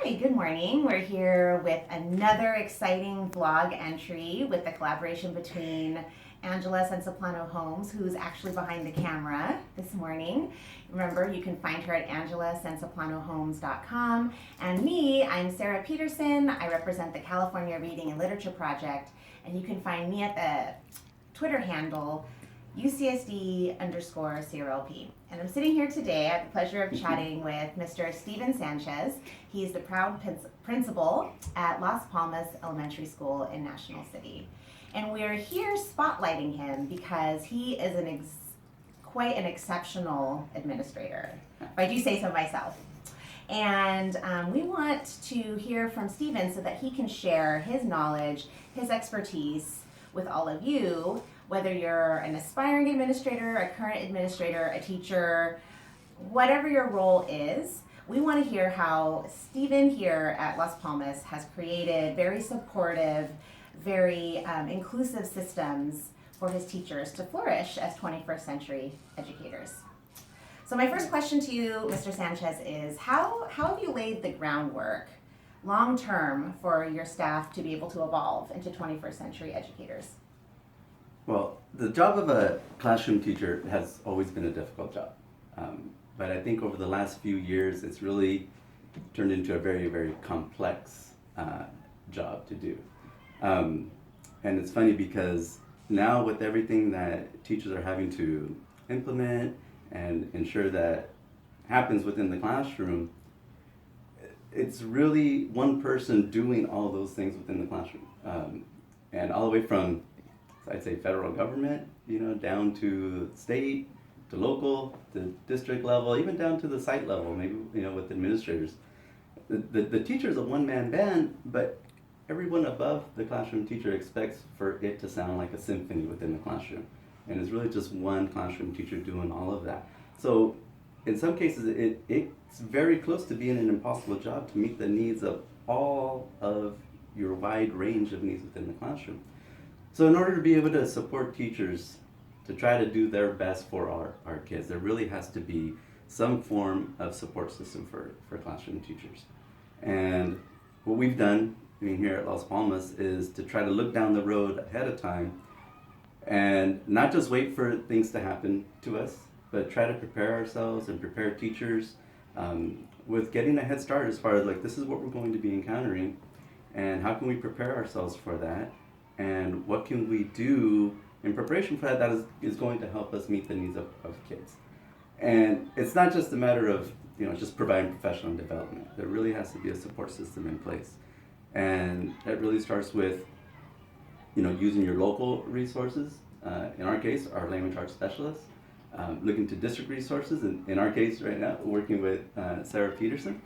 Hi, good morning. We're here with another exciting blog entry with the collaboration between Angela Sensoplano Homes, who's actually behind the camera this morning. Remember, you can find her at angelasensoplanohomes.com. And me, I'm Sarah Peterson. I represent the California Reading and Literature Project, and you can find me at the Twitter handle UCSD_CRLP. And I'm sitting here today. I have the pleasure of chatting with Mr. Steven Sanchez. He's the proud principal at Las Palmas Elementary School in National City. And we're here spotlighting him because he is quite an exceptional administrator, if I do say so myself. And we want to hear from Steven so that he can share his knowledge, his expertise with all of you, whether you're an aspiring administrator, a current administrator, a teacher, whatever your role is. We want to hear how Steven here at Las Palmas has created very supportive, very inclusive systems for his teachers to flourish as 21st century educators. So my first question to you, Mr. Sanchez, is how have you laid the groundwork long term for your staff to be able to evolve into 21st century educators? Well, the job of a classroom teacher has always been a difficult job. But I think over the last few years, it's really turned into a very, very complex job to do. And it's funny because now with everything that teachers are having to implement and ensure that happens within the classroom, it's really one person doing all those things within the classroom. And all the way from, I'd say, federal government, down to state, to local, to district level, even down to the site level, maybe, with administrators. The teacher is a one-man band, but everyone above the classroom teacher expects for it to sound like a symphony within the classroom. And it's really just one classroom teacher doing all of that. So in some cases, it's very close to being an impossible job to meet the needs of all of your wide range of needs within the classroom. So in order to be able to support teachers to try to do their best for our kids, there really has to be some form of support system for classroom teachers. And what we've done here at Las Palmas is to try to look down the road ahead of time and not just wait for things to happen to us, but try to prepare ourselves and prepare teachers with getting a head start as far as this is what we're going to be encountering and how can we prepare ourselves for that. And what can we do in preparation for that is going to help us meet the needs of kids. And it's not just a matter of just providing professional development. There really has to be a support system in place. And that really starts with using your local resources. In our case, our language arts specialists. Looking to district resources, in our case right now, working with Sarah Peterson.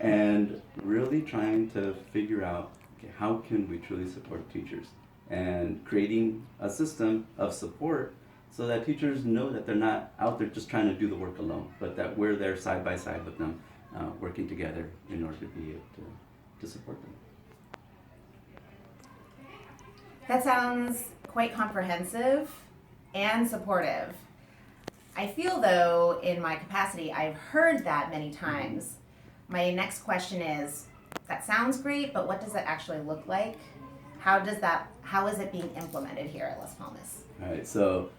And really trying to figure out, how can we truly support teachers? And creating a system of support so that teachers know that they're not out there just trying to do the work alone, but that we're there side by side with them, working together in order to be able to support them. That sounds quite comprehensive and supportive. I feel, though, in my capacity, I've heard that many times. My next question is, that sounds great, but what does it actually look like? How is it being implemented here at Las Palmas? All right, so,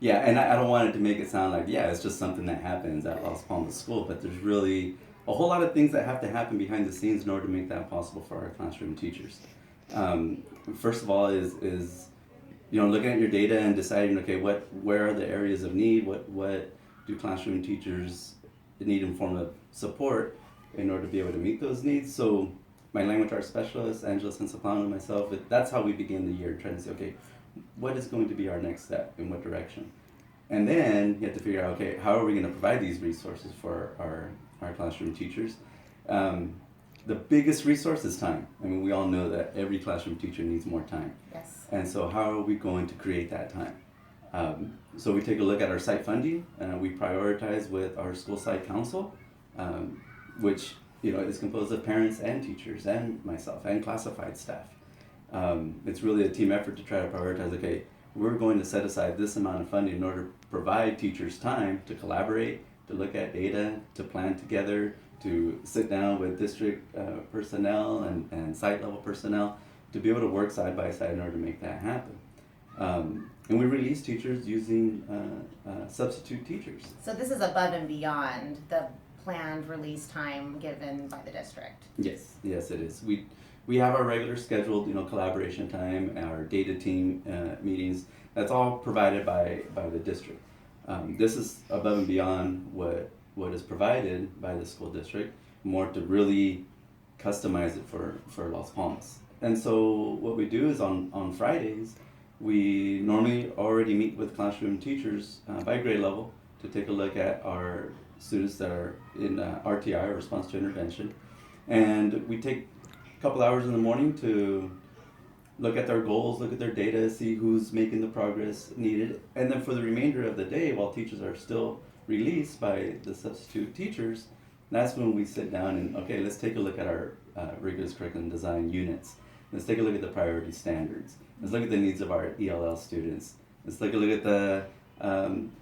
and I don't want it to make it sound like, it's just something that happens at Las Palmas School, but there's really a whole lot of things that have to happen behind the scenes in order to make that possible for our classroom teachers. First of all is looking at your data and deciding, where are the areas of need, what do classroom teachers need in form of support in order to be able to meet those needs. So my language arts specialist, Angela Sensoplano, and myself, that's how we begin the year, trying to say, what is going to be our next step, in what direction? And then you have to figure out, how are we going to provide these resources for our classroom teachers? The biggest resource is time. We all know that every classroom teacher needs more time. Yes. And so how are we going to create that time? So we take a look at our site funding, and we prioritize with our school site council, which is composed of parents and teachers and myself and classified staff. It's really a team effort to try to prioritize, we're going to set aside this amount of funding in order to provide teachers time to collaborate, to look at data, to plan together, to sit down with district personnel and site level personnel to be able to work side by side in order to make that happen. And we release teachers using substitute teachers. So this is above and beyond the planned release time given by the district. Yes, yes, it is. We have our regular scheduled, collaboration time, our data team meetings. That's all provided by the district. This is above and beyond what is provided by the school district, more to really customize it for Las Palmas. And so what we do is on Fridays, we normally already meet with classroom teachers by grade level to take a look at our students that are in RTI, or response to intervention. And we take a couple hours in the morning to look at their goals, look at their data, see who's making the progress needed. And then for the remainder of the day, while teachers are still released by the substitute teachers, that's when we sit down and, okay, let's take a look at our rigorous curriculum design units. Let's take a look at the priority standards. Let's look at the needs of our ELL students. Let's take a look at the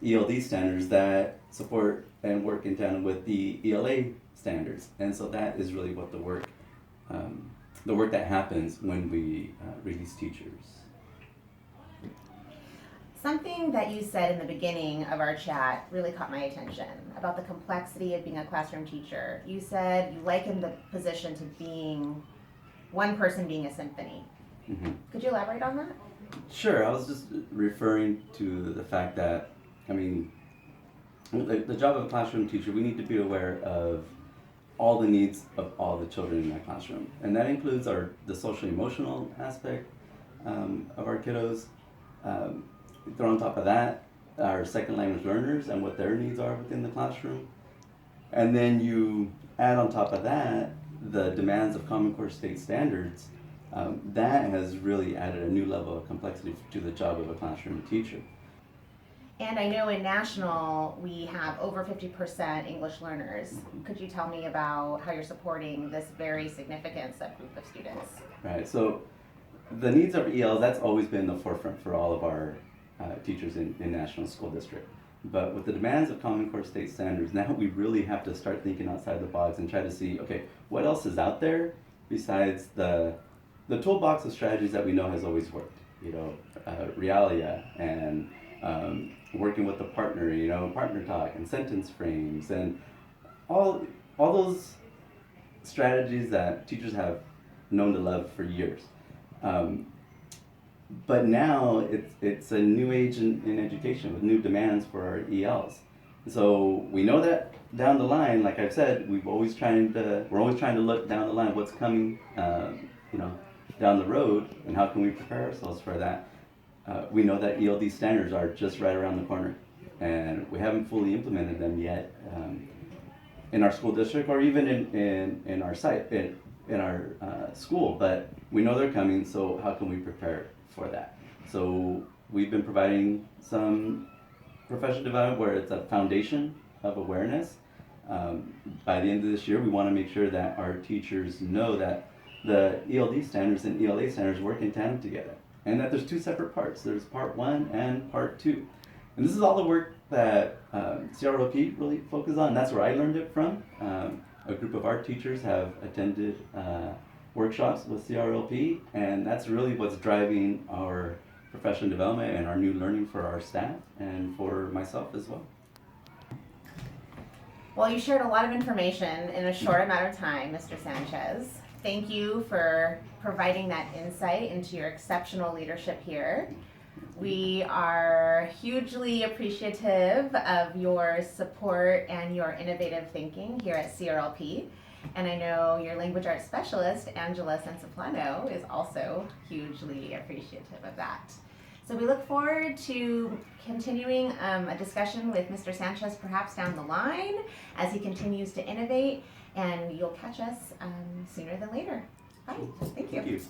ELD standards that support and work in tandem with the ELA standards. And so that is really what the work that happens when we release teachers. Something that you said in the beginning of our chat really caught my attention about the complexity of being a classroom teacher. You said you likened the position to being one person being a symphony. Mm-hmm. Could you elaborate on that? Sure, I was just referring to the fact that, the job of a classroom teacher, we need to be aware of all the needs of all the children in that classroom. And that includes the social emotional aspect of our kiddos. Throw on top of that, our second language learners and what their needs are within the classroom. And then you add on top of that the demands of Common Core state standards. That has really added a new level of complexity to the job of a classroom teacher. And I know in national we have over 50% English learners. Could you tell me about how you're supporting this very significant subgroup of students? Right, so the needs of ELs, that's always been the forefront for all of our teachers in national school district. But with the demands of Common Core state standards, now we really have to start thinking outside the box and try to see, okay, what else is out there besides the toolbox of strategies that we know has always worked. Realia and working with a partner, partner talk and sentence frames and all those strategies that teachers have known to love for years. But now it's a new age in education with new demands for our ELs. So we know that down the line, like I've said, we're always trying to look down the line, what's coming, down the road, and how can we prepare ourselves for that. We know that ELD standards are just right around the corner, and we haven't fully implemented them yet in our school district or even in our site, in our school, but we know they're coming, so how can we prepare for that? So we've been providing some professional development where it's a foundation of awareness. By the end of this year, we want to make sure that our teachers know that the ELD standards and ELA standards work in tandem together, and that there's two separate parts. There's part 1 and part 2. And this is all the work that CROP really focuses on. That's where I learned it from. A group of art teachers have attended workshops with CRLP, and that's really what's driving our professional development and our new learning for our staff and for myself as well. Well, you shared a lot of information in a short amount of time, Mr. Sanchez. Thank you for providing that insight into your exceptional leadership here. We are hugely appreciative of your support and your innovative thinking here at CRLP. And I know your language arts specialist, Angela Sensaplano, is also hugely appreciative of that. So we look forward to continuing a discussion with Mr. Sanchez perhaps down the line as he continues to innovate, and you'll catch us sooner than later. Bye. Thank you. Thank you.